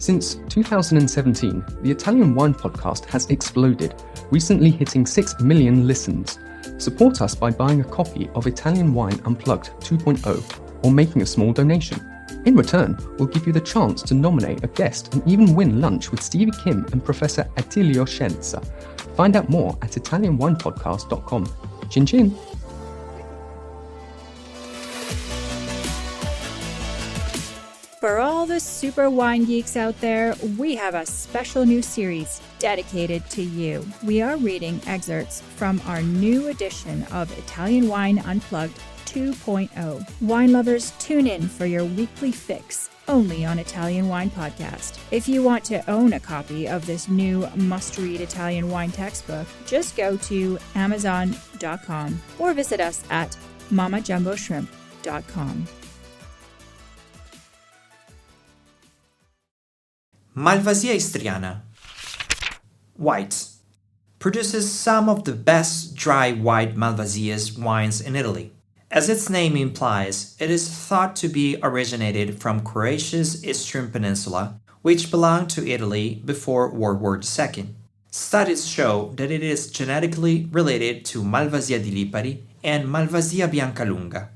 Since 2017, the Italian Wine Podcast has exploded, recently hitting 6 million listens. Support us by buying a copy of Italian Wine Unplugged 2.0 or making a small donation. In return, we'll give you the chance to nominate a guest and even win lunch with Stevie Kim and Professor Attilio Scienza. Find out more at italianwinepodcast.com. Cin Cin! For all the super wine geeks out there, we have a special new series dedicated to you. We are reading excerpts from our new edition of Italian Wine Unplugged 2.0. Wine lovers, tune in for your weekly fix only on Italian Wine Podcast. If you want to own a copy of this new must-read Italian wine textbook, just go to Amazon.com or visit us at mamajumboshrimp.com. Malvasia Istriana. White. Produces some of the best dry white Malvasias wines in Italy. As its name implies, it is thought to be originated from Croatia's Istrian Peninsula, which belonged to Italy before World War II. Studies show that it is genetically related to Malvasia di Lipari and Malvasia Biancalunga.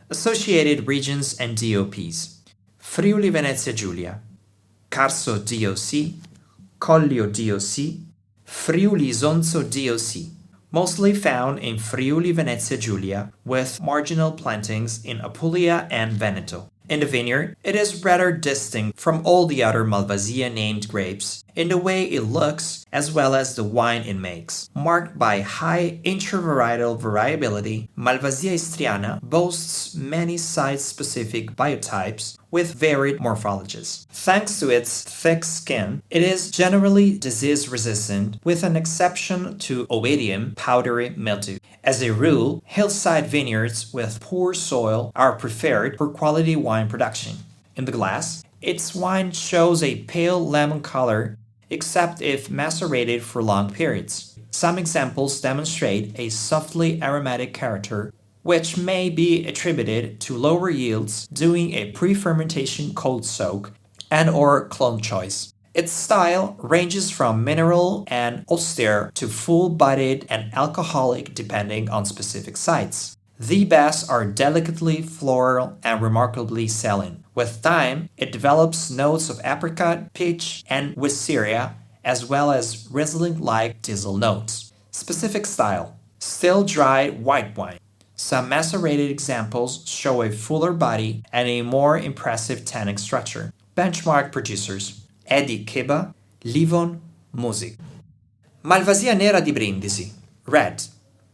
Associated regions and DOPs: Friuli Venezia Giulia, Carso DOC, Collio DOC, Friuli Isonzo DOC, mostly found in Friuli Venezia Giulia, with marginal plantings in Apulia and Veneto. In the vineyard, it is rather distinct from all the other Malvasia named grapes in the way it looks as well as the wine it makes. Marked by high intravarietal variability, Malvasia Istriana boasts many site-specific biotypes with varied morphologies. Thanks to its thick skin, it is generally disease-resistant, with an exception to oidium powdery mildew. As a rule, hillside vineyards with poor soil are preferred for quality wine production. In the glass, its wine shows a pale lemon color, except if macerated for long periods. Some examples demonstrate a softly aromatic character, which may be attributed to lower yields doing a pre-fermentation cold soak and/or clone choice. Its style ranges from mineral and austere to full-bodied and alcoholic depending on specific sites. The best are delicately floral and remarkably saline. With time, it develops notes of apricot, peach, and wisteria, as well as Riesling-like diesel notes. Specific style: still dry white wine. Some macerated examples show a fuller body and a more impressive tannic structure. Benchmark producers: Edi Keba, Livon, Music. Malvasia Nera di Brindisi. Red.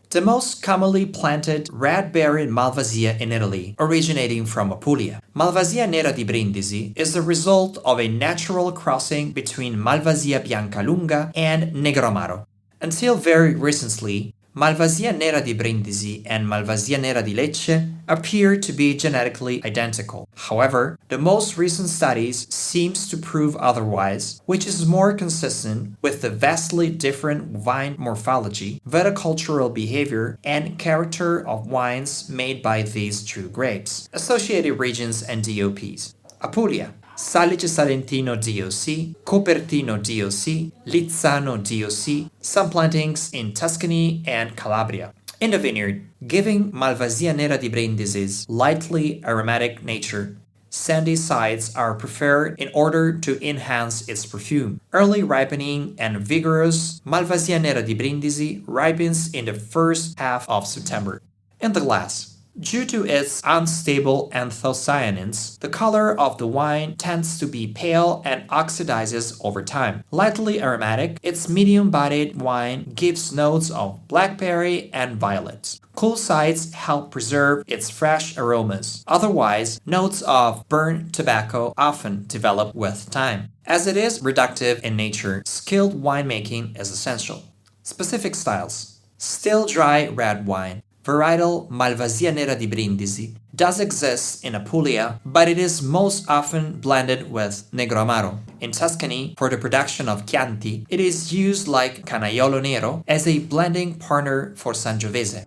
The most commonly planted red-berried Malvasia in Italy, originating from Apulia. Malvasia Nera di Brindisi is the result of a natural crossing between Malvasia Biancalunga and Negromaro. Until very recently, Malvasia Nera di Brindisi and Malvasia Nera di Lecce appear to be genetically identical. However, the most recent studies seems to prove otherwise, which is more consistent with the vastly different vine morphology, viticultural behavior, and character of wines made by these two grapes. Associated regions and DOPs: Apulia, Salice Salentino DOC, Copertino DOC, Lizzano DOC, some plantings in Tuscany and Calabria. In the vineyard, giving Malvasia Nera di Brindisi's lightly aromatic nature, sandy sides are preferred in order to enhance its perfume. Early ripening and vigorous Malvasia Nera di Brindisi ripens in the first half of September. In the glass, due to its unstable anthocyanins, the color of the wine tends to be pale and oxidizes over time. Lightly aromatic, its medium-bodied wine gives notes of blackberry and violet. Cool sides help preserve its fresh aromas. Otherwise, notes of burnt tobacco often develop with time. As it is reductive in nature, skilled winemaking is essential. Specific styles: still dry red wine. Varietal Malvasia Nera di Brindisi does exist in Apulia, but it is most often blended with Negromaro. In Tuscany, for the production of Chianti, it is used like Canaiolo Nero as a blending partner for Sangiovese.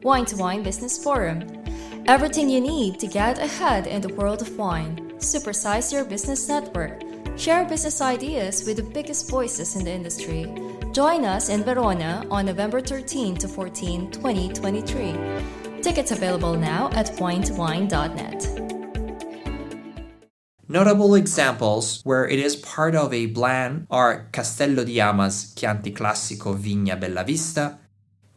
Wine to Wine Business Forum. Everything you need to get ahead in the world of wine. Supersize your business network. Share business ideas with the biggest voices in the industry. Join us in Verona on November 13 to 14, 2023. Tickets available now at winetowine.net. Notable examples where it is part of a blend are Castello di Ama's Chianti Classico Vigna Bella Vista,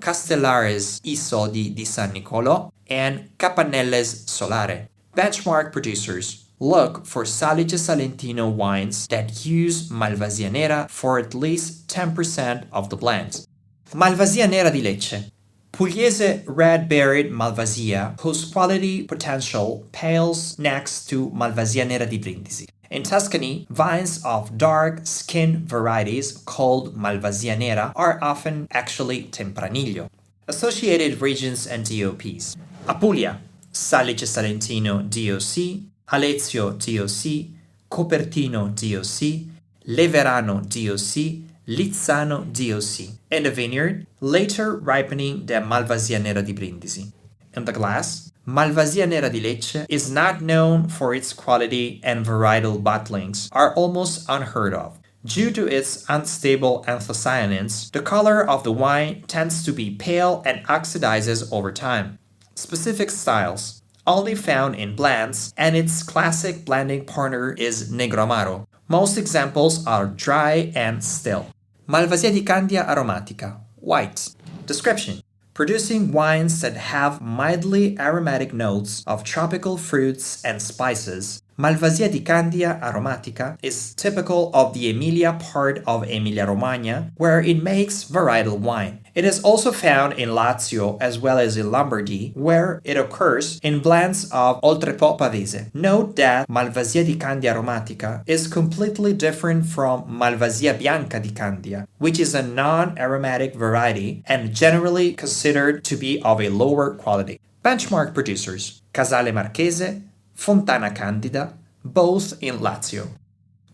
Castellare's I Sodi di San Nicolo, and Capanelle's Solare. Benchmark producers look for Salice Salentino wines that use Malvasia Nera for at least 10% of the blend. Malvasia Nera di Lecce. Pugliese red-berried Malvasia, whose quality potential pales next to Malvasia Nera di Brindisi. In Tuscany, vines of dark skin varieties called Malvasia Nera are often actually Tempranillo. Associated regions and DOPs. Apulia, Salice Salentino DOC, Alezio DOC, Copertino DOC, Leverano DOC, Lizzano DOC. In the vineyard, later ripening than Malvasia Nera di Brindisi. In the glass, Malvasia Nera di Lecce is not known for its quality, and varietal bottlings are almost unheard of. Due to its unstable anthocyanins, the color of the wine tends to be pale and oxidizes over time. Specific styles, only found in blends, and its classic blending partner is Negro Amaro. Most examples are dry and still. Malvasia di Candia Aromatica, white. Description: producing wines that have mildly aromatic notes of tropical fruits and spices. Malvasia di Candia Aromatica is typical of the Emilia part of Emilia-Romagna, where it makes varietal wine. It is also found in Lazio as well as in Lombardy, where it occurs in blends of Oltrepo Pavese. Note that Malvasia di Candia Aromatica is completely different from Malvasia Bianca di Candia, which is a non-aromatic variety and generally considered to be of a lower quality. Benchmark producers: Casale Marchese, Fontana Candida, both in Lazio.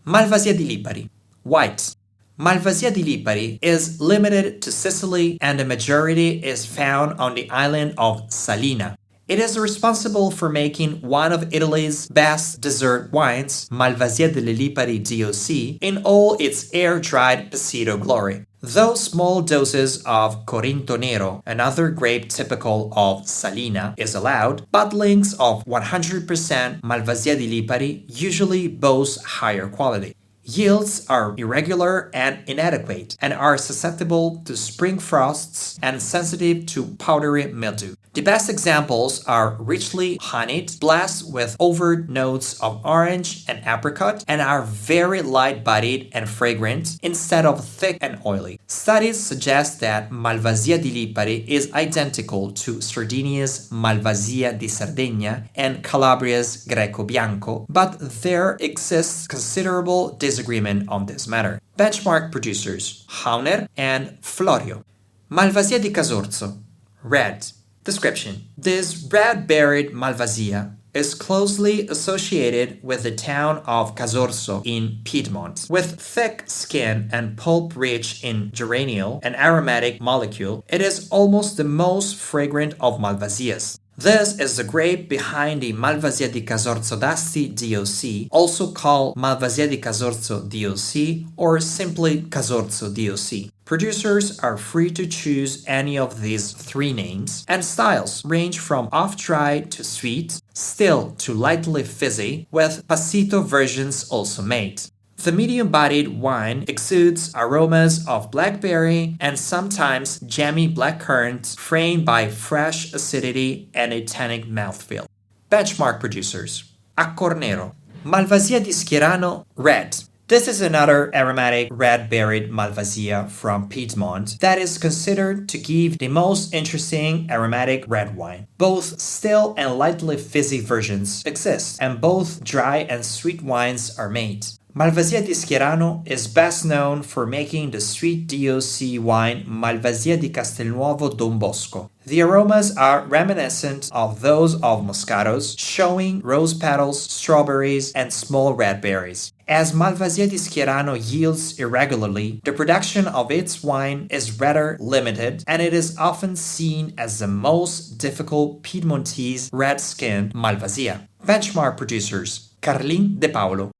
Malvasia di Lipari, white. Malvasia di Lipari is limited to Sicily, and the majority is found on the island of Salina. It is responsible for making one of Italy's best dessert wines, Malvasia delle Lipari DOC, in all its air-dried Pesito glory. Though small doses of Corinto Nero, another grape typical of Salina, is allowed, bottlings of 100% Malvasia di Lipari usually boast higher quality. Yields are irregular and inadequate, and are susceptible to spring frosts and sensitive to powdery mildew. The best examples are richly honeyed, blessed with overt notes of orange and apricot, and are very light-bodied and fragrant instead of thick and oily. Studies suggest that Malvasia di Lipari is identical to Sardinia's Malvasia di Sardegna and Calabria's Greco Bianco, but there exists considerable disagreement on this matter. Benchmark producers: Hauner and Florio. Malvasia di Casorzo, red. Description: this red-berried Malvasia is closely associated with the town of Casorso in Piedmont. With thick skin and pulp rich in geraniol and aromatic molecule, it is almost the most fragrant of Malvasias. This is the grape behind the Malvasia di Casorzo d'Asti DOC, also called Malvasia di Casorzo DOC or simply Casorzo DOC. Producers are free to choose any of these three names, and styles range from off-dry to sweet, still to lightly fizzy, with passito versions also made. The medium-bodied wine exudes aromas of blackberry and sometimes jammy blackcurrant, framed by fresh acidity and a tannic mouthfeel. Benchmark producers: Accornero. Malvasia di Schierano, red. This is another aromatic red-berried Malvasia from Piedmont that is considered to give the most interesting aromatic red wine. Both still and lightly fizzy versions exist, and both dry and sweet wines are made. Malvasia di Schierano is best known for making the sweet DOC wine Malvasia di Castelnuovo Don Bosco. The aromas are reminiscent of those of Moscatos, showing rose petals, strawberries, and small red berries. As Malvasia di Schierano yields irregularly, the production of its wine is rather limited, and it is often seen as the most difficult Piedmontese red-skinned Malvasia. Benchmark producers: Carlin De Paolo.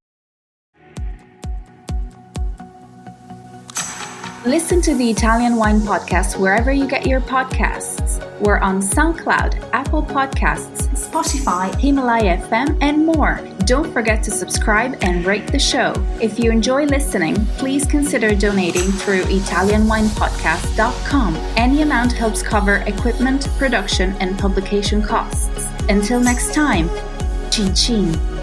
Listen to the Italian Wine Podcast wherever you get your podcasts. We're on SoundCloud, Apple Podcasts, Spotify, Himalaya FM, and more. Don't forget to subscribe and rate the show. If you enjoy listening, please consider donating through ItalianWinePodcast.com. Any amount helps cover equipment, production, and publication costs. Until next time, Cin Cin.